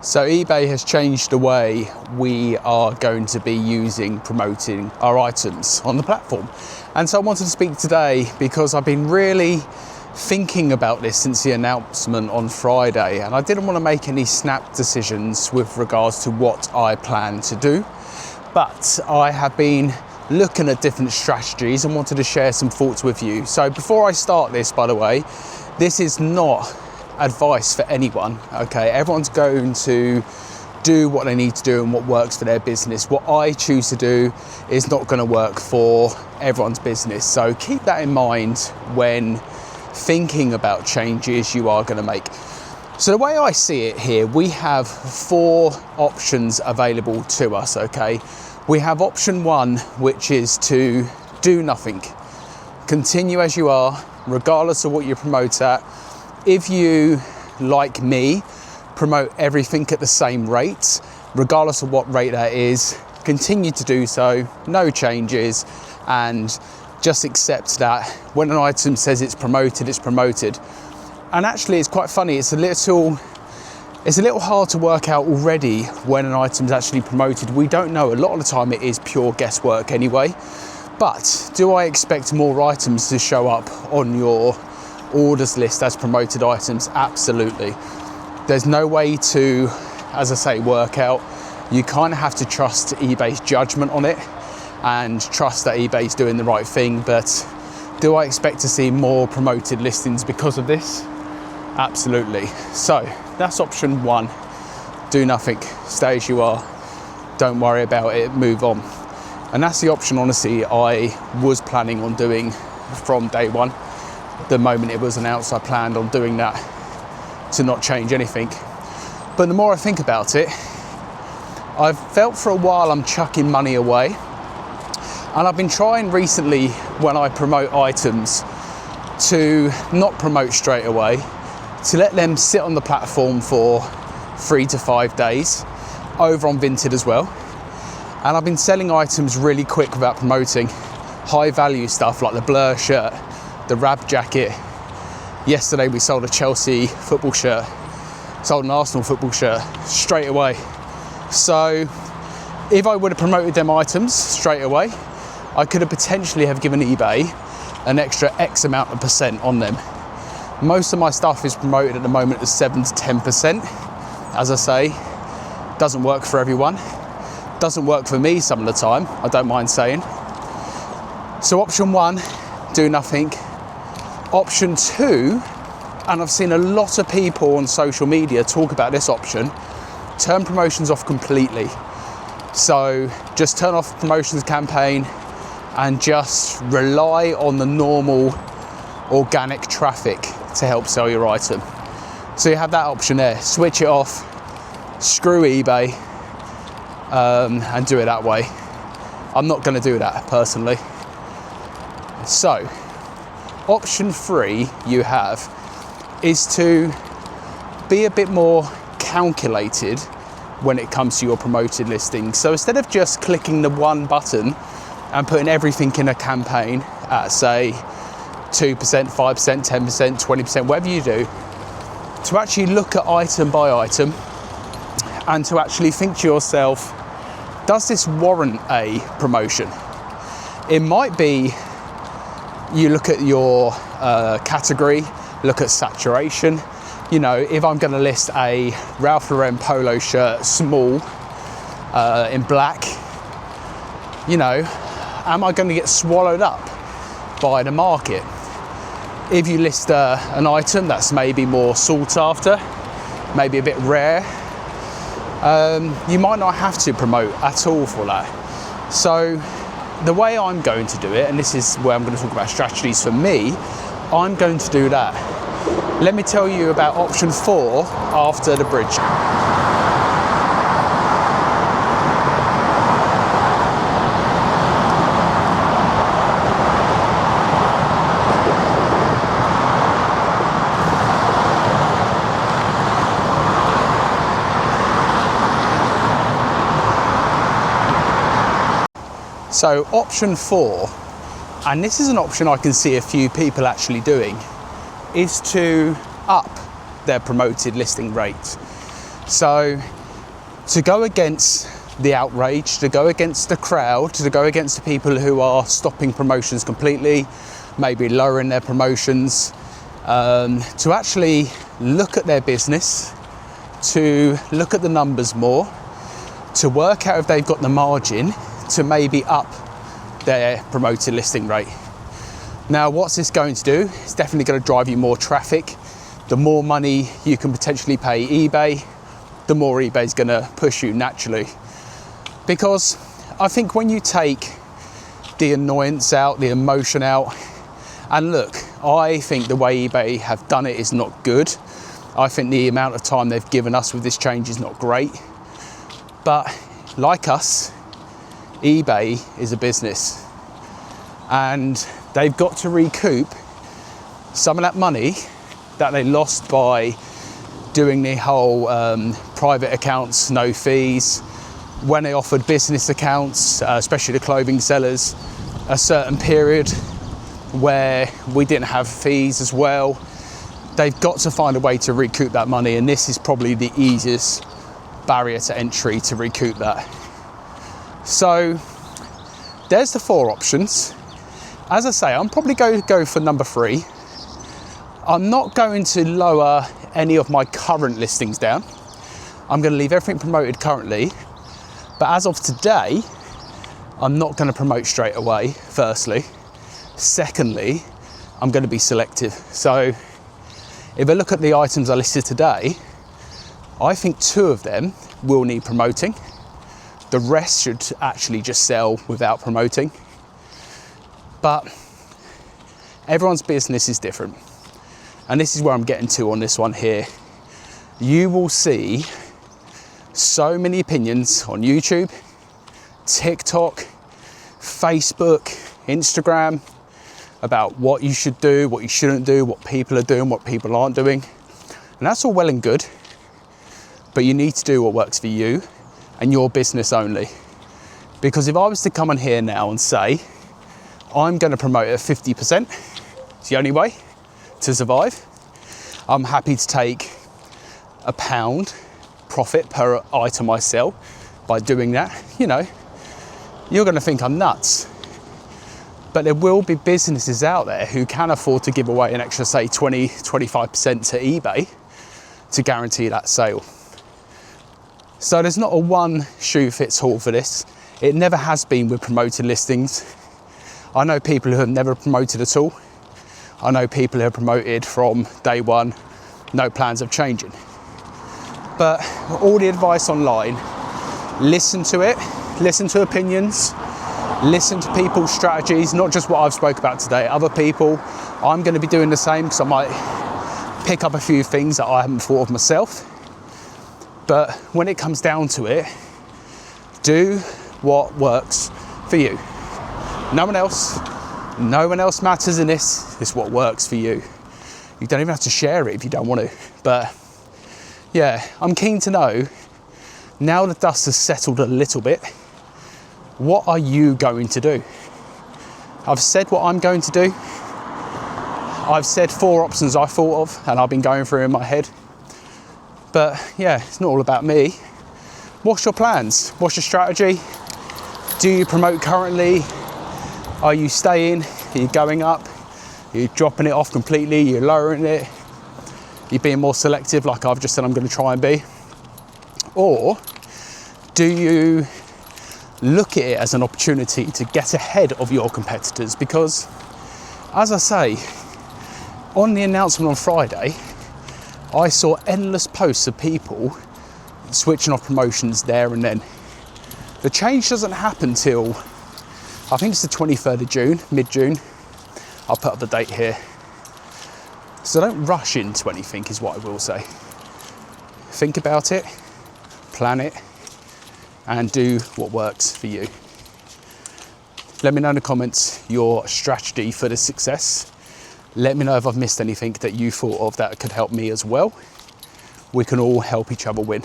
So eBay has changed the way we are going to be promoting our items on the platform. And so I wanted to speak today because I've been really thinking about this since the announcement on Friday, and I didn't want to make any snap decisions with regards to what I plan to do. But I have been looking at different strategies and wanted to share some thoughts with you. So before I start this, by the way, this is not advice for anyone, okay? Everyone's going to do what they need to do and what works for their business. What I choose to do is not going to work for everyone's business. So keep that in mind when thinking about changes you are going to make. So the way I see it here, we have 4 options available to us, okay? We have option 1, which is to do nothing. Continue as you are, regardless of what you promote at. If you, like me, promote everything at the same rate, regardless of what rate that is, continue to do so, no changes, and just accept that when an item says it's promoted, it's promoted. And actually it's quite funny, it's a little hard to work out already when an item's actually promoted. We don't know, a lot of the time it is pure guesswork anyway. But do I expect more items to show up on your orders list as promoted items? Absolutely. There's no way to, as I say, work out. You kind of have to trust eBay's judgment on it and trust that eBay's doing the right thing. But do I expect to see more promoted listings because of this? Absolutely. So that's option 1. Do nothing, stay as you are, don't worry about it, move on. And that's the option, honestly, I was planning on doing from day one. The moment it was announced, I planned on doing that to not change anything. But the more I think about it, I've felt for a while I'm chucking money away. And I've been trying recently, when I promote items, to not promote straight away, to let them sit on the platform for 3 to 5 days, over on Vinted as well. And I've been selling items really quick without promoting. High value stuff like the Blur shirt, the Rab jacket. Yesterday we sold a Chelsea football shirt, sold an Arsenal football shirt straight away. So if I would have promoted them items straight away, I could have potentially have given eBay an extra X amount of percent on them. Most of my stuff is promoted at the moment at 7 to 10%. As I say, doesn't work for everyone. Doesn't work for me some of the time, I don't mind saying. So option 1, do nothing. Option 2, and I've seen a lot of people on social media talk about this option, turn promotions off completely. So just turn off the promotions campaign and just rely on the normal organic traffic to help sell your item. So you have that option there, switch it off, screw eBay, and do it that way. I'm not going to do that personally. So option 3 you have is to be a bit more calculated when it comes to your promoted listing. So instead of just clicking the one button and putting everything in a campaign at, say, 2%, 5%, 10%, 20%, whatever you do, to actually look at item by item and to actually think to yourself, does this warrant a promotion? It might be you look at your category, look at saturation. You know, if I'm going to list a Ralph Lauren polo shirt, small, in black, you know, am I going to get swallowed up by the market? If you list an item that's maybe more sought after, maybe a bit rare, you might not have to promote at all for that. So the way I'm going to do it, and this is where I'm going to talk about strategies for me, I'm going to do that. Let me tell you about option 4 after the bridge. So option 4, and this is an option I can see a few people actually doing, is to up their promoted listing rate. So to go against the outrage, to go against the crowd, to go against the people who are stopping promotions completely, maybe lowering their promotions, to actually look at their business, to look at the numbers more, to work out if they've got the margin to maybe up their promoted listing rate. Now, what's this going to do? It's definitely going to drive you more traffic. The more money you can potentially pay eBay, the more eBay's going to push you naturally. Because I think when you take the annoyance out, the emotion out, and look, I think the way eBay have done it is not good. I think the amount of time they've given us with this change is not great. But like us, eBay is a business, and they've got to recoup some of that money that they lost by doing the whole private accounts, no fees, when they offered business accounts, especially the clothing sellers, a certain period where we didn't have fees as well. They've got to find a way to recoup that money, and this is probably the easiest barrier to entry to recoup that. So there's the 4 options. As I say, I'm probably going to go for number 3. I'm not going to lower any of my current listings down. I'm going to leave everything promoted currently. But as of today, I'm not going to promote straight away, firstly. Secondly, I'm going to be selective. So if I look at the items I listed today, I think 2 of them will need promoting. The rest should actually just sell without promoting. But everyone's business is different. And this is where I'm getting to on this one here. You will see so many opinions on YouTube, TikTok, Facebook, Instagram, about what you should do, what you shouldn't do, what people are doing, what people aren't doing. And that's all well and good, but you need to do what works for you and your business only. Because if I was to come on here now and say, I'm going to promote at 50%, it's the only way to survive. I'm happy to take £1 profit per item I sell by doing that. You know, you're going to think I'm nuts. But there will be businesses out there who can afford to give away an extra, say, 20-25% to eBay to guarantee that sale. So there's not a one shoe fits all for this. It never has been with promoted listings. I know people who have never promoted at all. I know people who have promoted from day one, no plans of changing. But all the advice online, listen to it, listen to opinions, listen to people's strategies, not just what I've spoke about today, other people. I'm going to be doing the same because I might pick up a few things that I haven't thought of myself. But when it comes down to it, do what works for you. No one else matters in this. It's what works for you. You don't even have to share it if you don't want to. But yeah, I'm keen to know, now the dust has settled a little bit, what are you going to do? I've said what I'm going to do. I've said 4 options I thought of and I've been going through in my head. But yeah, it's not all about me. What's your plans? What's your strategy? Do you promote currently? Are you staying? Are you going up? Are you dropping it off completely? You're lowering it? You're being more selective like I've just said I'm going to try and be? Or do you look at it as an opportunity to get ahead of your competitors? Because, as I say, on the announcement on Friday, I saw endless posts of people switching off promotions there and then. The change doesn't happen till, I think it's the 23rd of June, mid-June. I'll put up the date here. So don't rush into anything is what I will say. Think about it, plan it, and do what works for you. Let me know in the comments your strategy for the success. Let me know if I've missed anything that you thought of that could help me as well. We can all help each other win.